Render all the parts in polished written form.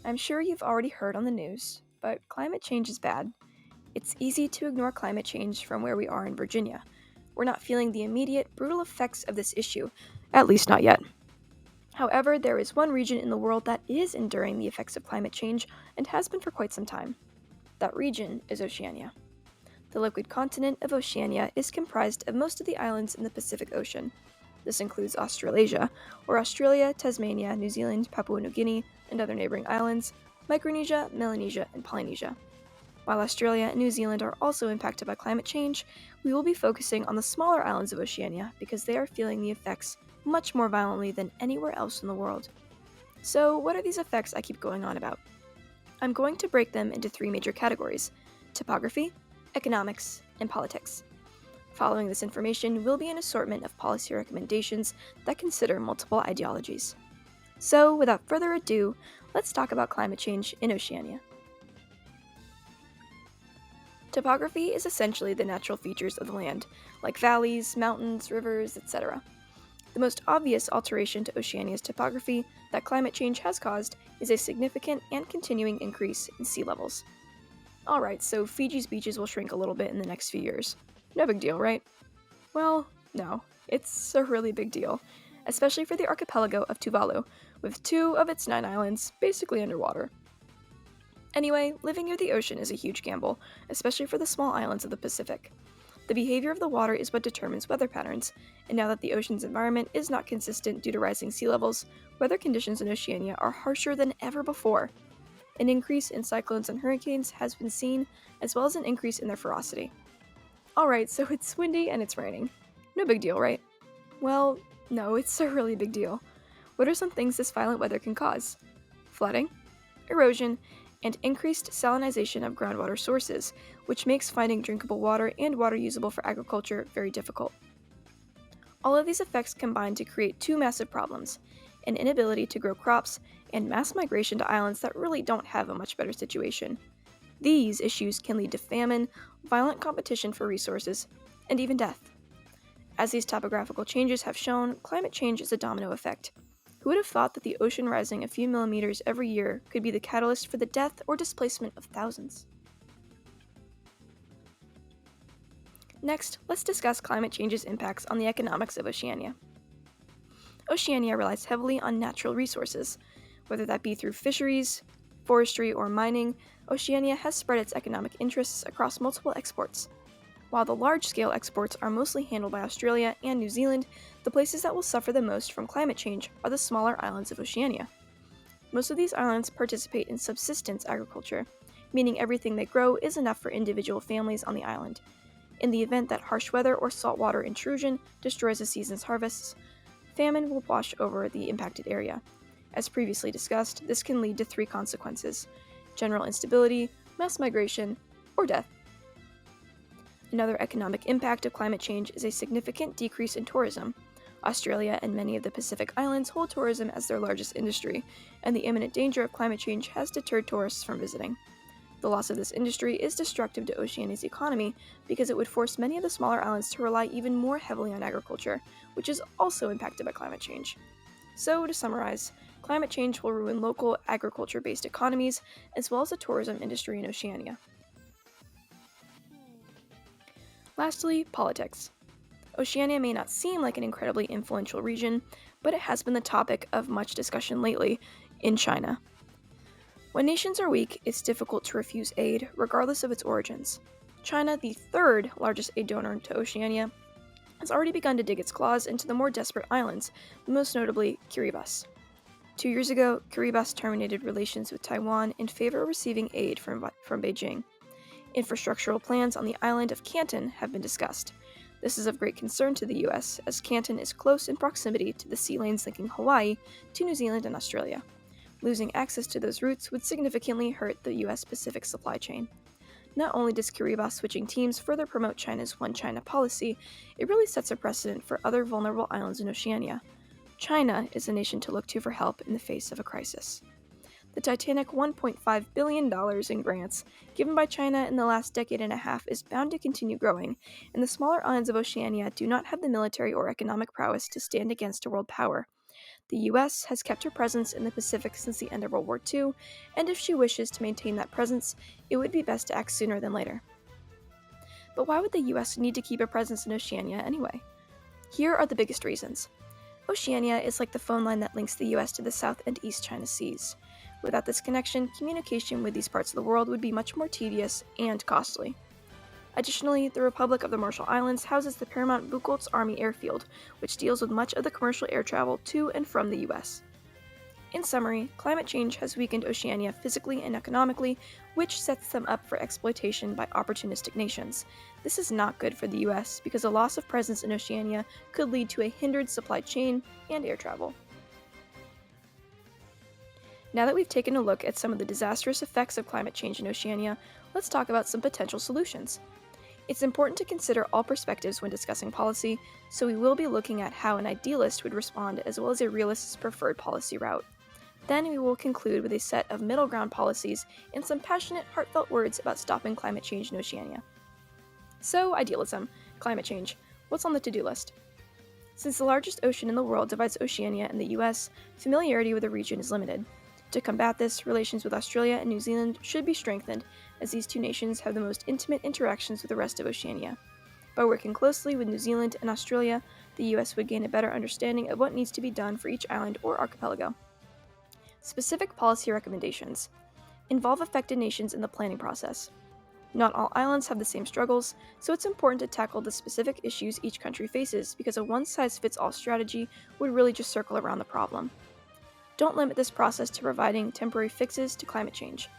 I'm sure you've already heard on the news, but climate change is bad. It's easy to ignore climate change from where we are in Virginia. We're not feeling the immediate, brutal effects of this issue, at least not yet. However, there is one region in the world that is enduring the effects of climate change and has been for quite some time. That region is Oceania. The liquid continent of Oceania is comprised of most of the islands in the Pacific Ocean. This includes Australasia, or Australia, Tasmania, New Zealand, Papua New Guinea, and other neighboring islands, Micronesia, Melanesia, and Polynesia. While Australia and New Zealand are also impacted by climate change, we will be focusing on the smaller islands of Oceania because they are feeling the effects much more violently than anywhere else in the world. So, what are these effects I keep going on about? I'm going to break them into three major categories: topography, economics, and politics. Following this information will be an assortment of policy recommendations that consider multiple ideologies. So, without further ado, let's talk about climate change in Oceania. Topography is essentially the natural features of the land, like valleys, mountains, rivers, etc. The most obvious alteration to Oceania's topography that climate change has caused is a significant and continuing increase in sea levels. Alright, so Fiji's beaches will shrink a little bit in the next few years. No big deal, right? Well, no. It's a really big deal, especially for the archipelago of Tuvalu, with 2 of its 9 islands basically underwater. Anyway, living near the ocean is a huge gamble, especially for the small islands of the Pacific. The behavior of the water is what determines weather patterns, and now that the ocean's environment is not consistent due to rising sea levels, weather conditions in Oceania are harsher than ever before. An increase in cyclones and hurricanes has been seen, as well as an increase in their ferocity. Alright, so it's windy and it's raining. No big deal, right? Well, no, it's a really big deal. What are some things this violent weather can cause? Flooding, erosion, and increased salinization of groundwater sources, which makes finding drinkable water and water usable for agriculture very difficult. All of these effects combine to create 2 massive problems: an inability to grow crops and mass migration to islands that really don't have a much better situation. These issues can lead to famine, violent competition for resources, and even death. As these topographical changes have shown, climate change is a domino effect. Who would have thought that the ocean rising a few millimeters every year could be the catalyst for the death or displacement of thousands? Next, let's discuss climate change's impacts on the economics of Oceania. Oceania relies heavily on natural resources. Whether that be through fisheries, forestry, or mining, Oceania has spread its economic interests across multiple exports. While the large-scale exports are mostly handled by Australia and New Zealand, the places that will suffer the most from climate change are the smaller islands of Oceania. Most of these islands participate in subsistence agriculture, meaning everything they grow is enough for individual families on the island. In the event that harsh weather or saltwater intrusion destroys a season's harvests, famine will wash over the impacted area. As previously discussed, this can lead to 3 consequences: general instability, mass migration, or death. Another economic impact of climate change is a significant decrease in tourism. Australia and many of the Pacific Islands hold tourism as their largest industry, and the imminent danger of climate change has deterred tourists from visiting. The loss of this industry is destructive to Oceania's economy because it would force many of the smaller islands to rely even more heavily on agriculture, which is also impacted by climate change. So, to summarize, climate change will ruin local agriculture-based economies as well as the tourism industry in Oceania. Lastly, politics. Oceania may not seem like an incredibly influential region, but it has been the topic of much discussion lately in China. When nations are weak, it's difficult to refuse aid, regardless of its origins. China, the 3rd largest aid donor to Oceania, has already begun to dig its claws into the more desperate islands, most notably Kiribati. 2 years ago, Kiribati terminated relations with Taiwan in favor of receiving aid from Beijing. Infrastructural plans on the island of Canton have been discussed. This is of great concern to the US, as Canton is close in proximity to the sea lanes linking Hawaii to New Zealand and Australia. Losing access to those routes would significantly hurt the US Pacific supply chain. Not only does Kiribati switching teams further promote China's One China policy, it really sets a precedent for other vulnerable islands in Oceania. China is a nation to look to for help in the face of a crisis. The titanic $1.5 billion in grants given by China in the last decade and a half is bound to continue growing, and the smaller islands of Oceania do not have the military or economic prowess to stand against a world power. The US has kept her presence in the Pacific since the end of World War II, and if she wishes to maintain that presence, it would be best to act sooner than later. But why would the US need to keep a presence in Oceania anyway? Here are the biggest reasons. Oceania is like the phone line that links the US to the South and East China Seas. Without this connection, communication with these parts of the world would be much more tedious and costly. Additionally, the Republic of the Marshall Islands houses the Paramount Buchholz Army Airfield, which deals with much of the commercial air travel to and from the US. In summary, climate change has weakened Oceania physically and economically, which sets them up for exploitation by opportunistic nations. This is not good for the US because a loss of presence in Oceania could lead to a hindered supply chain and air travel. Now that we've taken a look at some of the disastrous effects of climate change in Oceania, let's talk about some potential solutions. It's important to consider all perspectives when discussing policy, so we will be looking at how an idealist would respond as well as a realist's preferred policy route. Then we will conclude with a set of middle ground policies and some passionate, heartfelt words about stopping climate change in Oceania. So, idealism, climate change, what's on the to-do list? Since the largest ocean in the world divides Oceania and the US, familiarity with the region is limited. To combat this, relations with Australia and New Zealand should be strengthened, as these two nations have the most intimate interactions with the rest of Oceania. By working closely with New Zealand and Australia, the US would gain a better understanding of what needs to be done for each island or archipelago. Specific policy recommendations. Involve affected nations in the planning process. Not all islands have the same struggles, so it's important to tackle the specific issues each country faces because a one-size-fits-all strategy would really just circle around the problem. Don't limit this process to providing temporary fixes to climate change.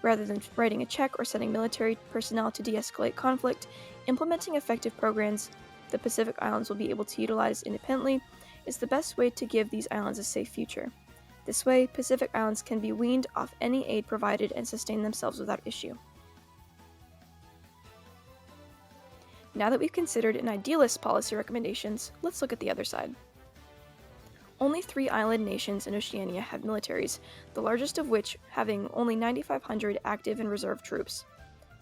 Rather than writing a check or sending military personnel to de-escalate conflict, implementing effective programs the Pacific Islands will be able to utilize independently is the best way to give these islands a safe future. This way, Pacific Islands can be weaned off any aid provided and sustain themselves without issue. Now that we've considered an idealist policy recommendations, let's look at the other side. Only 3 island nations in Oceania have militaries, the largest of which having only 9,500 active and reserve troops.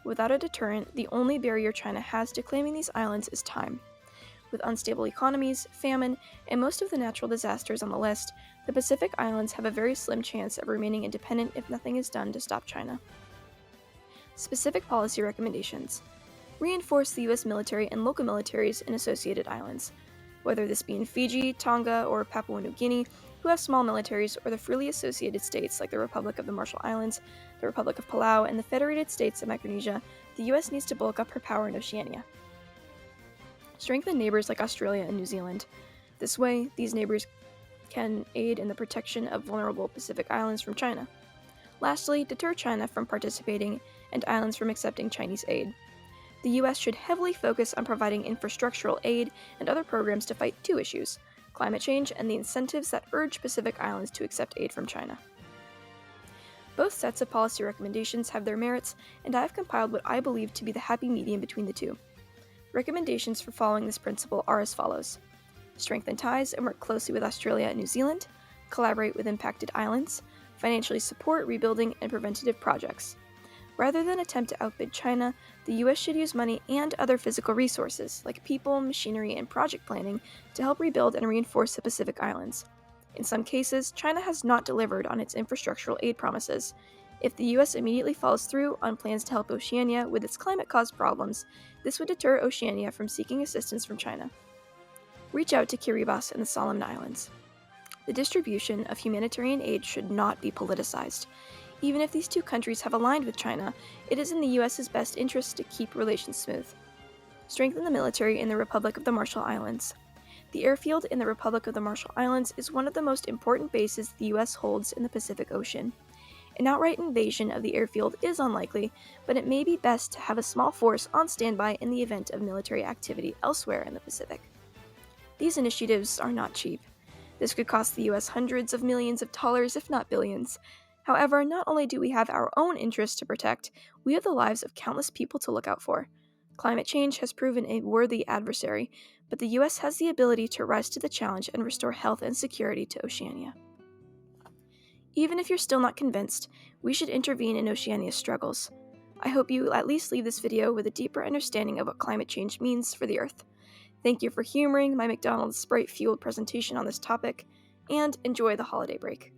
Without a deterrent, the only barrier China has to claiming these islands is time. With unstable economies, famine, and most of the natural disasters on the list, the Pacific Islands have a very slim chance of remaining independent if nothing is done to stop China. Specific policy recommendations. Reinforce the US military and local militaries in associated islands, whether this be in Fiji, Tonga, or Papua New Guinea, who have small militaries, or the freely associated states like the Republic of the Marshall Islands, the Republic of Palau, and the Federated States of Micronesia. The US needs to bulk up her power in Oceania. Strengthen neighbors like Australia and New Zealand. This way, these neighbors can aid in the protection of vulnerable Pacific islands from China. Lastly, deter China from participating and islands from accepting Chinese aid. The US should heavily focus on providing infrastructural aid and other programs to fight 2 issues: climate change and the incentives that urge Pacific islands to accept aid from China. Both sets of policy recommendations have their merits, and I have compiled what I believe to be the happy medium between the two. Recommendations for following this principle are as follows: strengthen ties and work closely with Australia and New Zealand, collaborate with impacted islands, financially support rebuilding and preventative projects. Rather than attempt to outbid China, the US should use money and other physical resources, like people, machinery, and project planning, to help rebuild and reinforce the Pacific Islands. In some cases, China has not delivered on its infrastructural aid promises. If the US immediately follows through on plans to help Oceania with its climate-caused problems, this would deter Oceania from seeking assistance from China. Reach out to Kiribati and the Solomon Islands. The distribution of humanitarian aid should not be politicized. Even if these 2 countries have aligned with China, it is in the US's best interest to keep relations smooth. Strengthen the military in the Republic of the Marshall Islands. The airfield in the Republic of the Marshall Islands is one of the most important bases the US holds in the Pacific Ocean. An outright invasion of the airfield is unlikely, but it may be best to have a small force on standby in the event of military activity elsewhere in the Pacific. These initiatives are not cheap. This could cost the US hundreds of millions of dollars, if not billions. However, not only do we have our own interests to protect, we have the lives of countless people to look out for. Climate change has proven a worthy adversary, but the US has the ability to rise to the challenge and restore health and security to Oceania. Even if you're still not convinced, we should intervene in Oceania's struggles. I hope you at least leave this video with a deeper understanding of what climate change means for the Earth. Thank you for humoring my McDonald's Sprite-fueled presentation on this topic, and enjoy the holiday break.